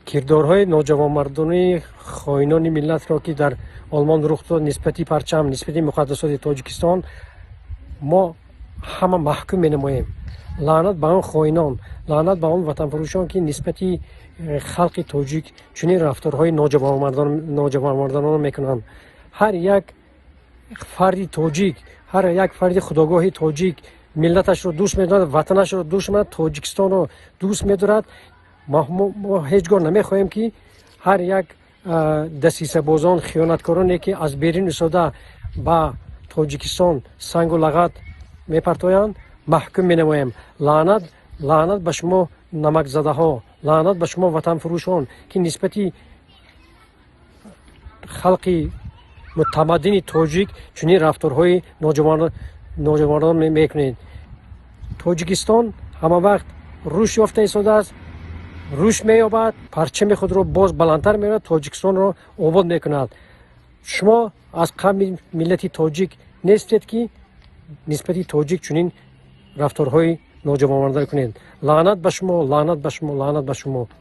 کردارهای نوجوانمردانه خائنان ملت را که در آلمان رخ داد نسبتی پرچم نسبتی مقدسات تاجیکستان ما همه محکوم می‌نماییم. لعنت به آن خائنان، لعنت به آن وطن فروشان که نسبتی خلق تاجیک چنین رفتارهای نوجوانمردانه میکنند. هر یک فرد تاجیک، هر یک فرد خودآگاه تاجیک ملتش رو دوست می‌دارد، وطنش رو دوست می‌دارد، تاجیکستان رو دوست می‌دارد. ما هیچگاه نمیخواهیم که هر یک دسیسه بازان خیانتکارانی که از بیرون استاده به تاجیکستان سنگ و لغت میپرتایند محکوم مینماییم. لعنت به شما نمک زده ها، لعنت به شما وطن فروشان که نسبتی خلق متمدن تاجیک چنین رفتارهای نوجوانان میکنید. تاجیکستان همه وقت رشد یافته ایستاده است، رشد می‌یابد، پرچم خود را باز بلندتر می‌برد، تاجیکستان را آباد می‌کند. شما از قوم ملت تاجیک نیستید که نسبت تاجیک چنین رفتارهای نوجوانمردانه کنید. لعنت به شما، لعنت به شما، لعنت به شما.